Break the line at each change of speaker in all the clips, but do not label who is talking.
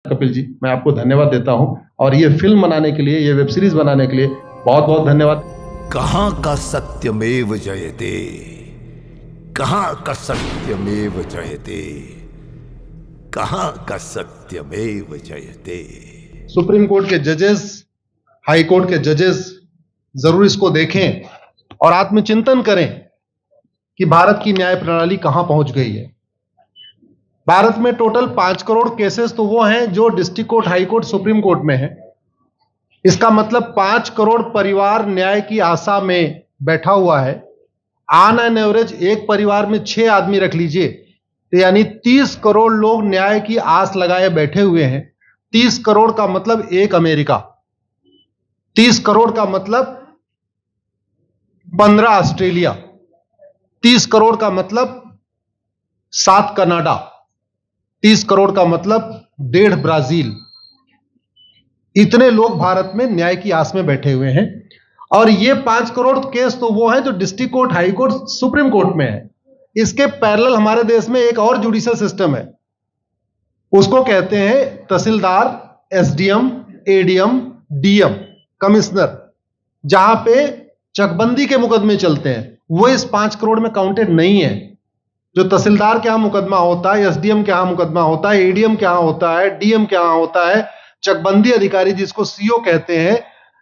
कपिल जी, मैं आपको धन्यवाद देता हूं और ये फिल्म बनाने के लिए, ये वेब सीरीज बनाने के लिए बहुत बहुत धन्यवाद।
कहां का सत्यमेव जयते, कहां का सत्यमेव जयते, कहां का सत्यमेव जयते।
सुप्रीम कोर्ट के जजेस, हाई कोर्ट के जजेस जरूर इसको देखें और आत्मचिंतन करें कि भारत की न्याय प्रणाली कहां पहुंच गई है। भारत में टोटल 5 करोड़ केसेस तो वो हैं जो district court, high court, supreme court में है। इसका मतलब 5 करोड़ परिवार न्याय की आशा में बैठा हुआ है। ऑन एन एवरेज एक परिवार में 6 आदमी रख लीजिए, तो यानी 30 करोड़ लोग न्याय की आस लगाए बैठे हुए हैं। 30 करोड़ का मतलब एक अमेरिका, 30 करोड़ का मतलब 15 ऑस्ट्रेलिया, 30 करोड़ का मतलब 7 कनाडा, 30 करोड़ का मतलब 1.5 ब्राजील। इतने लोग भारत में न्याय की आस में बैठे हुए हैं। और ये 5 करोड़ केस तो वो हैं जो district court, high court, supreme court में है। इसके पैरेलल हमारे देश में एक और जुडिशियल सिस्टम है, उसको कहते हैं तहसीलदार, एसडीएम, एडीएम, डीएम, कमिश्नर, जहां पे चकबंदी के मुकदमे चलते हैं। वो इस 5 करोड़ में काउंटेड नहीं है। जो तहसीलदार के यहां मुकदमा होता है, एसडीएम के यहां मुकदमा होता है, एडीएम के यहां होता है, डीएम के यहां होता है, चकबंदी अधिकारी जिसको सीओ कहते हैं,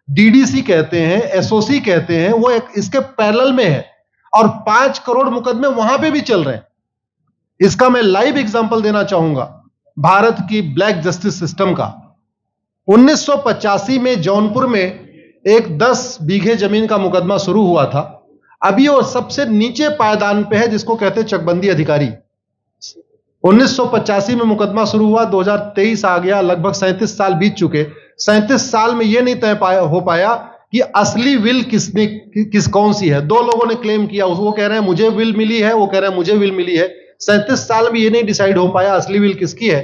डीडीसी कहते हैं, एसओसी कहते हैं, वो इसके पैरेलल में है और 5 करोड़ मुकदमे वहां पे भी चल रहे हैं। इसका मैं लाइव एग्जांपल देना चाहूंगा भारत की ब्लैक जस्टिस सिस्टम का। 1985 में जौनपुर में एक 10 बीघे जमीन का मुकदमा शुरू हुआ था। अभी वो सबसे नीचे पायदान पे है, जिसको कहते हैं चकबंदी अधिकारी। 1985 में मुकदमा शुरू हुआ, 2023 आ गया, लगभग 37 साल बीत चुके। 37 साल में यह नहीं तय हो पाया कि असली विल कौन सी है। 2 लोगों ने क्लेम किया, वो कह रहे हैं मुझे विल मिली है, वो कह रहे हैं मुझे विल मिली है। 37 साल में यह नहीं डिसाइड हो पाया असली विल किसकी है।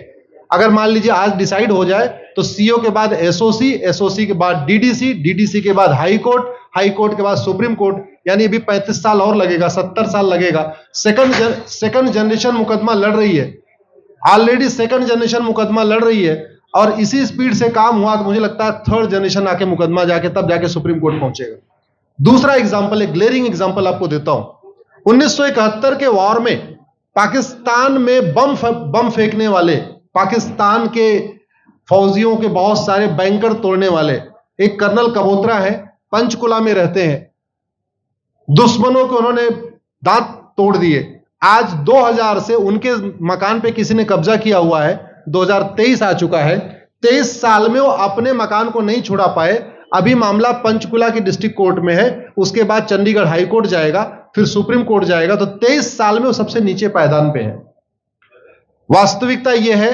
अगर मान लीजिए आज डिसाइड हो जाए तो सीओ के बाद एसओसी, एसओसी के बाद डीडीसी, डीडीसी के बाद हाई कोर्ट, हाई कोर्ट के बाद सुप्रीम कोर्ट, यानी अभी 35 साल और लगेगा, 70 साल लगेगा। सेकंड जनरेशन मुकदमा लड़ रही है, ऑलरेडी सेकंड जनरेशन मुकदमा लड़ रही है और इसी स्पीड से काम हुआ तो मुझे लगता है थर्ड जनरेशन आके मुकदमा जाके तब जाके सुप्रीम कोर्ट पहुंचेगा। दूसरा एग्जांपल, एक ग्लेरिंग एग्जांपल आपको देता हूं। 1971 के वॉर में पाकिस्तान में बम फेंकने वाले, पाकिस्तान के फौजियों के बहुत सारे बैंकर तोड़ने वाले एक कर्नल कबोत्रा है, पंचकुला में रहते हैं। दुश्मनों को उन्होंने दांत तोड़ दिए। आज 2000 से उनके मकान पे किसी ने कब्जा किया हुआ है। 2023 आ चुका है, 23 साल में वो अपने मकान को नहीं छुड़ा पाए। अभी मामला पंचकुला की डिस्ट्रिक्ट कोर्ट में है, उसके बाद चंडीगढ़ हाई कोर्ट जाएगा, फिर सुप्रीम कोर्ट जाएगा। तो 23 साल में वो सबसे नीचे पायदान पे है। वास्तविकता यह है,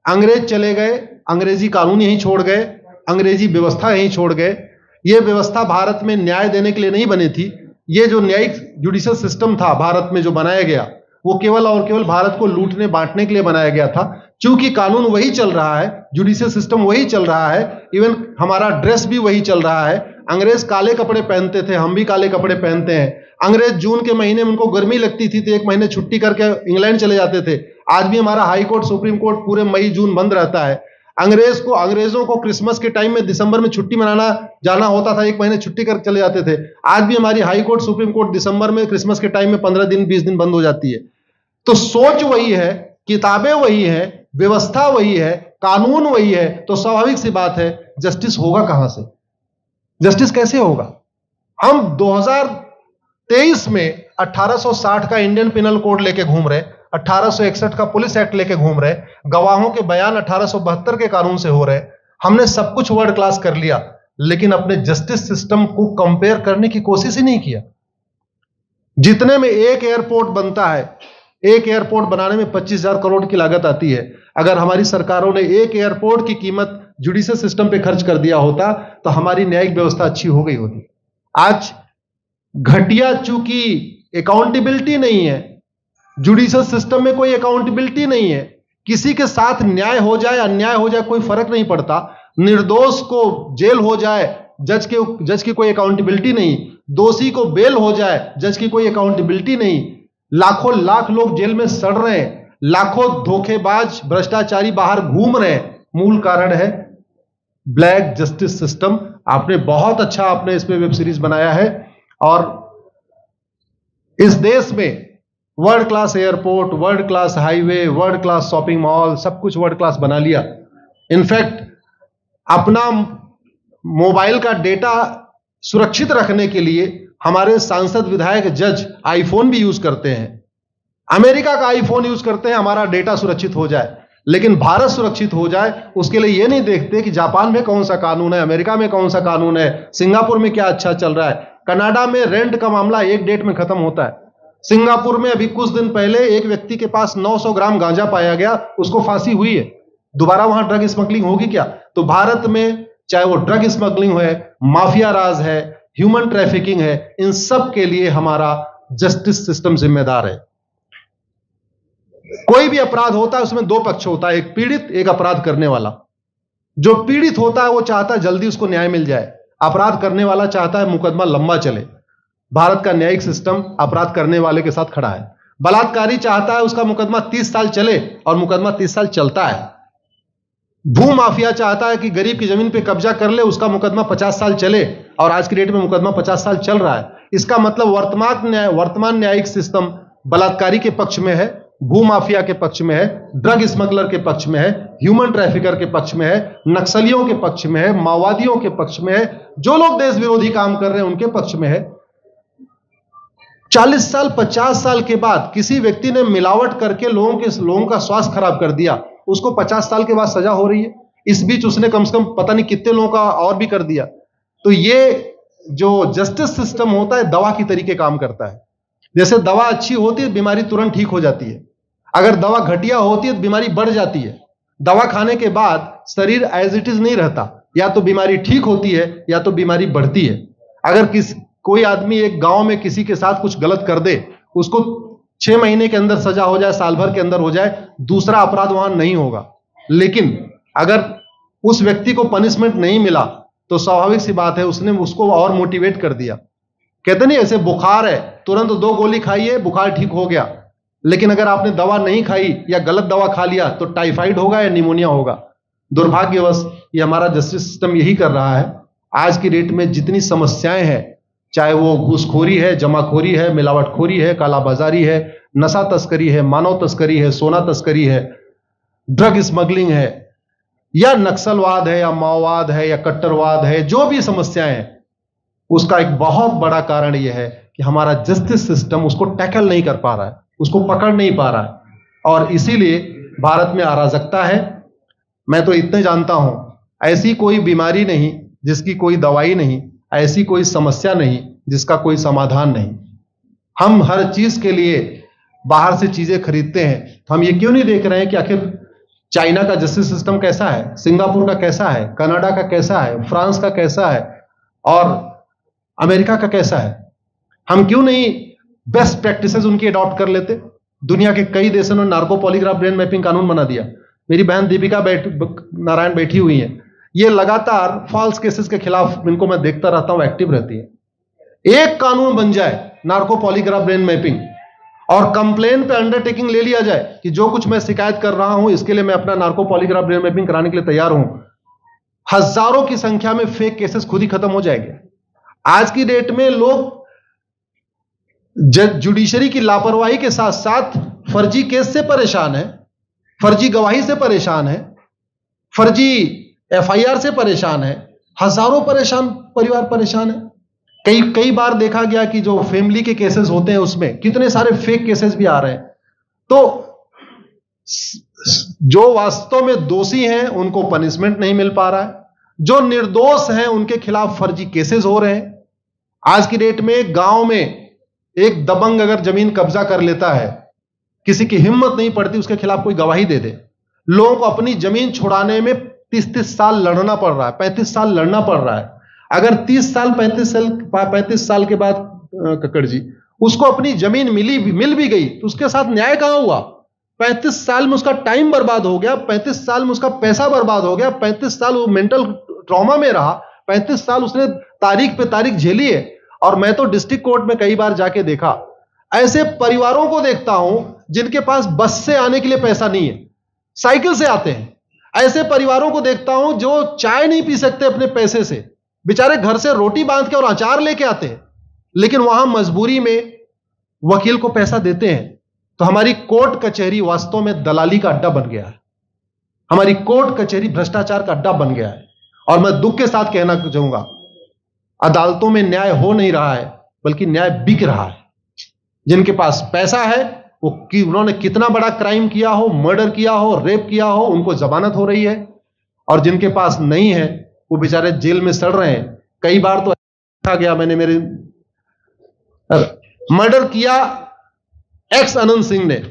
अंग्रेज चले गए, अंग्रेजी कानून यहीं छोड़ गए, अंग्रेजी व्यवस्था यहीं छोड़ गए। यह व्यवस्था भारत में न्याय देने के लिए नहीं बनी थी। यह जो न्यायिक जुडिशियल सिस्टम था भारत में जो बनाया गया, वो केवल और केवल भारत को लूटने बांटने के लिए बनाया गया था। चूंकि कानून वही चल रहा है, जुडिशियल सिस्टम वही चल रहा है, इवन हमारा ड्रेस भी वही चल रहा है। अंग्रेज काले कपड़े पहनते थे, हम भी काले कपड़े पहनते हैं। अंग्रेज जून के महीने में उनको गर्मी लगती थी तो 1 महीने छुट्टी करके इंग्लैंड चले जाते थे। आज भी हमारा हाई कोर्ट, सुप्रीम कोर्ट पूरे मई जून बंद रहता है। अंग्रेजों को क्रिसमस के टाइम में दिसंबर में छुट्टी मनाना जाना होता था, 1 महीने छुट्टी कर चले जाते थे। आज भी हमारी हाई कोर्ट, सुप्रीम कोर्ट दिसंबर में, क्रिसमस के टाइम में 15 दिन 20 दिन बंद हो जाती है। तो सोच वही है, किताबें वही है, व्यवस्था वही है, कानून वही है, तो स्वाभाविक सी बात है जस्टिस होगा कहां से? जस्टिस कैसे होगा? हम 2023 में 1860 का इंडियन पिनल कोड लेके घूम रहे, 1861 का पुलिस एक्ट लेके घूम रहे, गवाहों के बयान 1872 के कानून से हो रहे। हमने सब कुछ वर्ल्ड क्लास कर लिया, लेकिन अपने जस्टिस सिस्टम को कंपेयर करने की कोशिश ही नहीं किया। जितने में एक एयरपोर्ट बनता है, एक एयरपोर्ट बनाने में 25,000 करोड़ की लागत आती है। अगर हमारी सरकारों ने एक एयरपोर्ट की कीमत जुडिशियल सिस्टम पे खर्च कर दिया होता तो हमारी न्यायिक व्यवस्था अच्छी हो गई होती। आज घटिया, चूंकि अकाउंटेबिलिटी नहीं है, जुडिशियल सिस्टम में कोई अकाउंटेबिलिटी नहीं है। किसी के साथ न्याय हो जाए, अन्याय हो जाए, कोई फर्क नहीं पड़ता। निर्दोष को जेल हो जाए, जज की कोई अकाउंटेबिलिटी नहीं। दोषी को बेल हो जाए, जज की कोई अकाउंटेबिलिटी नहीं। लाख लोग जेल में सड़ रहे हैं, लाखों धोखेबाज भ्रष्टाचारी बाहर घूम रहे हैं, मूल कारण है ब्लैक जस्टिस सिस्टम। आपने बहुत अच्छा आपने इस पे वेब सीरीज बनाया है, और इस देश में world class airport, world class highway, world class shopping mall, सब कुछ वर्ल्ड क्लास बना लिया। इनफैक्ट अपना मोबाइल का डेटा सुरक्षित रखने के लिए हमारे सांसद, विधायक, जज आईफोन भी यूज करते हैं। अमेरिका का आईफोन यूज करते हैं हमारा डेटा सुरक्षित हो जाए, लेकिन भारत सुरक्षित हो जाए उसके लिए यह नहीं देखते कि जापान में कौन सा कानून है, अमेरिका में कौन सा कानून है, सिंगापुर में क्या अच्छा चल रहा है। कनाडा में रेंट का मामला एक डेट में खत्म होता है। सिंगापुर में अभी कुछ दिन पहले एक व्यक्ति के पास 900 ग्राम गांजा पाया गया, उसको फांसी हुई है। दोबारा वहां ड्रग स्मगलिंग होगी क्या? तो भारत में चाहे वो ड्रग स्मगलिंग है, माफिया राज है, ह्यूमन ट्रैफिकिंग है, इन सब के लिए हमारा जस्टिस सिस्टम जिम्मेदार है। कोई भी अपराध होता है उसमें दो पक्ष होता है, एक पीड़ित, एक अपराध करने वाला। जो पीड़ित होता है वो चाहता है जल्दी उसको न्याय मिल जाए, अपराध करने वाला चाहता है मुकदमा लंबा चले। भारत का न्यायिक सिस्टम अपराध करने वाले के साथ खड़ा है। बलात्कारी चाहता है उसका मुकदमा 30 साल चले, और मुकदमा 30 साल चलता है। भू माफिया चाहता है कि गरीब की जमीन पे कब्जा कर ले, उसका मुकदमा 50 साल चले, और आज की डेट में मुकदमा 50 साल चल रहा है। इसका मतलब वर्तमान न्यायिक सिस्टम बलात्कारी के पक्ष में है, भू माफिया के पक्ष में है, ड्रग स्मगलर के पक्ष में है, ह्यूमन ट्रैफिकर के पक्ष में है, नक्सलियों के पक्ष में है, माओवादियों के पक्ष में है, जो लोग देश विरोधी काम कर रहे हैं उनके पक्ष में है। 40 साल 50 साल के बाद किसी व्यक्ति ने मिलावट करके लोगों का स्वास्थ्य खराब कर दिया, उसको 50 साल के बाद सजा हो रही है। इस बीच उसने कम से कम पता नहीं कितने लोगों का और भी कर दिया। तो ये जो जस्टिस सिस्टम होता है दवा की तरीके काम करता है। जैसे दवा अच्छी होती है बीमारी तुरंत ठीक हो जाती है, अगर दवा घटिया होती है तो बीमारी बढ़ जाती है। दवा खाने के बाद शरीर एज इट इज नहीं रहता, या तो बीमारी ठीक होती है या तो बीमारी बढ़ती है। अगर कोई आदमी एक गांव में किसी के साथ कुछ गलत कर दे, उसको 6 महीने के अंदर सजा हो जाए, साल भर के अंदर हो जाए, दूसरा अपराध वहां नहीं होगा। लेकिन अगर उस व्यक्ति को पनिशमेंट नहीं मिला तो स्वाभाविक सी बात है उसने उसको और मोटिवेट कर दिया। कहते नहीं ऐसे बुखार है, तुरंत 2 गोली खाइए बुखार ठीक हो गया, लेकिन अगर आपने दवा नहीं खाई या गलत दवा खा लिया तो टाइफाइड होगा या निमोनिया होगा। दुर्भाग्यवश ये हमारा जस्टिस सिस्टम यही कर रहा है। आज की डेट में जितनी समस्याएं हैं, चाहे वो घूसखोरी है, जमाखोरी है, मिलावटखोरी है, कालाबाजारी है, नशा तस्करी है, मानव तस्करी है, सोना तस्करी है, ड्रग स्मगलिंग है, या नक्सलवाद है, या माओवाद है, या कट्टरवाद है, जो भी समस्याएं हैं, उसका एक बहुत बड़ा कारण यह है कि हमारा जस्टिस सिस्टम उसको टैकल नहीं कर पा रहा है, उसको पकड़ नहीं पा रहा है, और इसीलिए भारत में अराजकता है। मैं तो इतने जानता हूं, ऐसी कोई बीमारी नहीं जिसकी कोई दवाई नहीं, ऐसी कोई समस्या नहीं जिसका कोई समाधान नहीं। हम हर चीज के लिए बाहर से चीजें खरीदते हैं, तो हम ये क्यों नहीं देख रहे हैं कि आखिर चाइना का जस्टिस सिस्टम कैसा है, सिंगापुर का कैसा है, कनाडा का कैसा है, फ्रांस का कैसा है, और अमेरिका का कैसा है। हम क्यों नहीं बेस्ट प्रैक्टिसेस उनकी अडॉप्ट कर लेते। दुनिया के कई देशों ने नार्को पॉलीग्राफ ब्रेन मैपिंग कानून बना दिया। मेरी बहन दीपिका नारायण बैठी हुई है, ये लगातार फॉल्स केसेस के खिलाफ, इनको मैं देखता रहता हूं, एक्टिव रहती है। एक कानून बन जाए नार्को पॉलीग्राफ ब्रेन मैपिंग, और कंप्लेन पे अंडरटेकिंग ले लिया जाए कि जो कुछ मैं शिकायत कर रहा हूं इसके लिए मैं अपना नार्को पॉलीग्राफ ब्रेन मैपिंग कराने के लिए तैयार हूं, हजारों की संख्या में फेक केसेस खुद ही खत्म हो जाएंगे। आज की डेट में लोग जुडिशरी की लापरवाही के साथ साथ फर्जी केस से परेशान है, फर्जी गवाही से परेशान है, फर्जी एफआईआर से परेशान है, हजारों परिवार परेशान है। कई बार देखा गया कि जो फैमिली के केसेस होते हैं उसमें कितने सारे फेक केसेस भी आ रहे हैं। तो जो वास्तव में दोषी हैं उनको पनिशमेंट नहीं मिल पा रहा है, जो निर्दोष हैं उनके खिलाफ फर्जी केसेस हो रहे हैं। आज की डेट में गांव में एक दबंग अगर जमीन कब्जा कर लेता है, किसी की हिम्मत नहीं पड़ती उसके खिलाफ कोई गवाही दे दे। लोगों को अपनी जमीन छुड़ाने में 30-30 साल लड़ना पड़ रहा है, 35 साल लड़ना पड़ रहा है। अगर 30 साल 35 साल के बाद कक्कड़ जी उसको अपनी जमीन मिल भी गई तो उसके साथ न्याय कहां हुआ? 35 साल में उसका टाइम बर्बाद हो गया, 35 साल में उसका पैसा बर्बाद हो गया, 35 साल वो मेंटल ट्रॉमा में रहा, 35 साल उसने तारीख पे तारीख झेली है। और मैं तो डिस्ट्रिक्ट कोर्ट में कई बार जाके देखा, ऐसे परिवारों को देखता हूं जिनके पास बस से आने के लिए पैसा नहीं है, साइकिल से आते हैं। ऐसे परिवारों को देखता हूं जो चाय नहीं पी सकते अपने पैसे से, बेचारे घर से रोटी बांध के और अचार लेके आते हैं, लेकिन वहां मजबूरी में वकील को पैसा देते हैं। तो हमारी कोर्ट कचहरी वास्तव में दलाली का अड्डा बन गया है। हमारी कोर्ट कचहरी भ्रष्टाचार का अड्डा बन गया है। और मैं दुख के साथ कहना चाहूंगा, अदालतों में न्याय हो नहीं रहा है, बल्कि न्याय बिक रहा है। जिनके पास पैसा है, वो उन्होंने कितना बड़ा क्राइम किया हो, मर्डर किया हो, रेप किया हो, उनको जमानत हो रही है। और जिनके पास नहीं है, वो बेचारे जेल में सड़ रहे हैं। कई बार तो देखा गया, मैंने मेरे मर्डर किया एक्स अनंत सिंह ने,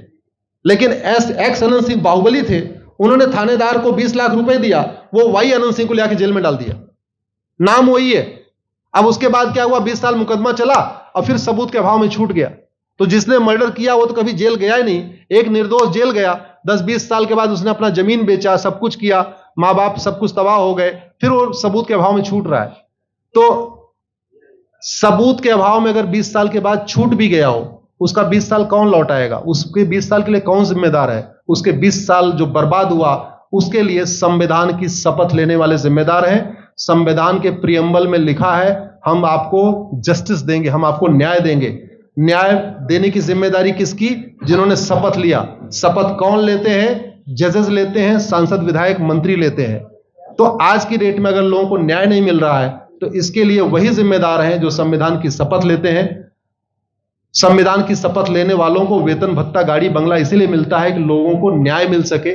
लेकिन एक्स अनंत सिंह बाहुबली थे, उन्होंने थानेदार को 20 लाख रुपए दिया, वो वाई अनंत सिंह को लेकर जेल में डाल दिया। नाम वही है। अब उसके बाद क्या हुआ, 20 साल मुकदमा चला और फिर सबूत के अभाव में छूट गया। तो जिसने मर्डर किया वो तो कभी जेल गया ही नहीं। एक निर्दोष जेल गया, 10-20 साल के बाद उसने अपना जमीन बेचा, सब कुछ किया, मां बाप सब कुछ तबाह हो गए, फिर वो सबूत के अभाव में छूट रहा है। तो सबूत के अभाव में अगर 20 साल के बाद छूट भी गया हो, उसका 20 साल कौन लौटाएगा? उसके 20 साल के लिए कौन जिम्मेदार है? उसके 20 साल जो बर्बाद हुआ, उसके लिए संविधान की शपथ लेने वाले जिम्मेदार हैं। संविधान के प्रियम्बल में लिखा है, हम आपको जस्टिस देंगे, हम आपको न्याय देंगे। न्याय देने की जिम्मेदारी किसकी? जिन्होंने शपथ लिया। शपथ कौन लेते हैं? जजेस लेते हैं, सांसद, विधायक, मंत्री लेते हैं। तो आज की डेट में अगर लोगों को न्याय नहीं मिल रहा है, तो इसके लिए वही जिम्मेदार हैं जो संविधान की शपथ लेते हैं। संविधान की शपथ लेने वालों को वेतन, भत्ता, गाड़ी, बंगला इसीलिए मिलता है कि लोगों को न्याय मिल सके,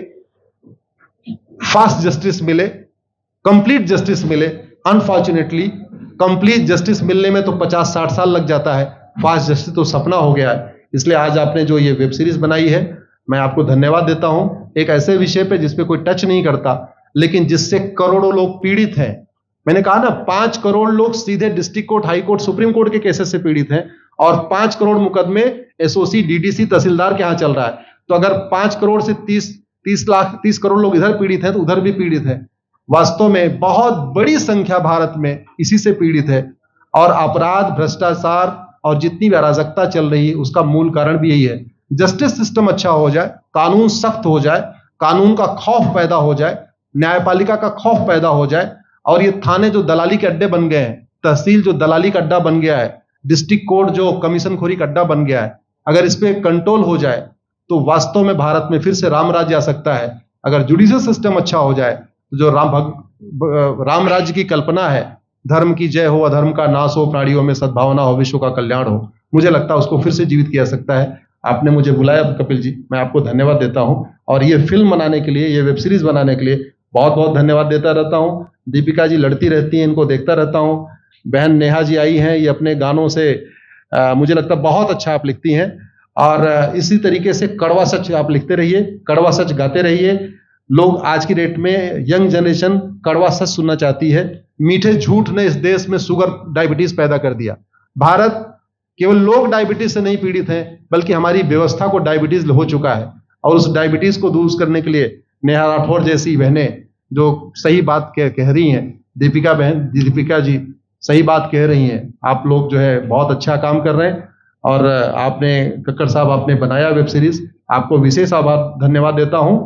फास्ट जस्टिस मिले, कंप्लीट जस्टिस मिले। अनफॉर्चुनेटली कंप्लीट जस्टिस मिलने में तो 50-60 साल लग जाता है, फास्ट जस्टिस तो सपना हो गया है। इसलिए आज आपने जो ये वेब सीरीज बनाई है, मैं आपको धन्यवाद देता हूं। एक ऐसे विषय पे जिस पे कोई टच नहीं करता, लेकिन जिससे करोड़ों लोग पीड़ित हैं। मैंने कहा ना, 5 करोड़ लोग सीधे district court, high court, supreme court के केसेस से पीड़ित हैं, और 5 करोड़ मुकदमे एसओसी, डीडीसी, तहसीलदार के यहां चल रहा है। तो अगर 5 करोड़ से 30 करोड़ लोग इधर पीड़ित हैं, तो उधर भी पीड़ित है। वास्तव में बहुत बड़ी संख्या भारत में इसी से पीड़ित है। और अपराध, भ्रष्टाचार और जितनी भी अराजकता चल रही है, उसका मूल कारण भी यही है। जस्टिस सिस्टम अच्छा हो जाए, कानून सख्त हो जाए, कानून का खौफ पैदा हो जाए, न्यायपालिका का खौफ पैदा हो जाए, और ये थाने जो दलाली के अड्डे बन गए हैं, तहसील जो दलाली का अड्डा बन गया है, डिस्ट्रिक्ट कोर्ट जो कमीशन खोरी का अड्डा बन गया है, अगर इस पे कंट्रोल हो जाए तो वास्तव में भारत में फिर से राम राज्य आ सकता है। अगर जुडिशियल सिस्टम अच्छा हो जाए, तो जो राम राज्य की कल्पना है, धर्म की जय हो, अधर्म का नाश हो, प्राणियों में सद्भावना हो, विश्व का कल्याण हो, मुझे लगता है उसको फिर से जीवित किया सकता है। आपने मुझे बुलाया कपिल जी, मैं आपको धन्यवाद देता हूं। और ये फिल्म बनाने के लिए, ये वेब सीरीज बनाने के लिए बहुत बहुत धन्यवाद देता रहता हूं। दीपिका जी लड़ती रहती हैं, इनको देखता रहता हूं। बहन नेहा जी आई हैं, ये अपने गानों से मुझे लगता है बहुत अच्छा आप लिखती हैं। और इसी तरीके से कड़वा सच आप लिखते रहिए, कड़वा सच गाते रहिए। लोग आज की डेट में, यंग जनरेशन कड़वा सच सुनना चाहती है। मीठे झूठ ने इस देश में शुगर, डायबिटीज पैदा कर दिया। भारत केवल लोग डायबिटीज से नहीं पीड़ित हैं, बल्कि हमारी व्यवस्था को डायबिटीज हो चुका है। और उस डायबिटीज को दूर करने के लिए नेहा राठौर जैसी बहनें जो सही बात कह रही हैं, दीपिका जी सही बात कह रही हैं, आप लोग जो है बहुत अच्छा काम कर रहे हैं। और आपने, कक्कड़ साहब, आपने बनाया वेब सीरीज, आपको विशेष आभार, धन्यवाद देता हूं।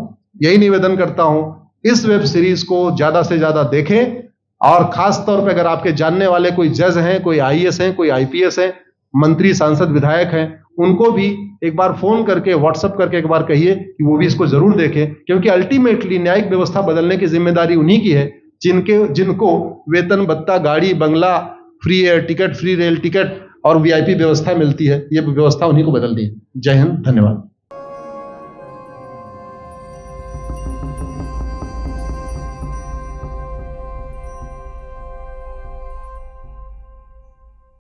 यही निवेदन करता हूं, इस वेब सीरीज को ज्यादा से ज्यादा देखें। और खास तौर पे अगर आपके जानने वाले कोई जज हैं, कोई आईएएस हैं, कोई आईपीएस हैं, मंत्री, सांसद, विधायक हैं, उनको भी एक बार फोन करके, व्हाट्सएप करके एक बार कहिए कि वो भी इसको जरूर देखें। क्योंकि अल्टीमेटली न्यायिक व्यवस्था बदलने की जिम्मेदारी उन्हीं की है जिनको वेतन, भत्ता, गाड़ी, बंगला, free air ticket, free rail ticket और वीआईपी व्यवस्था मिलती है। ये व्यवस्था उन्हीं को बदलनी है। जय हिंद, धन्यवाद।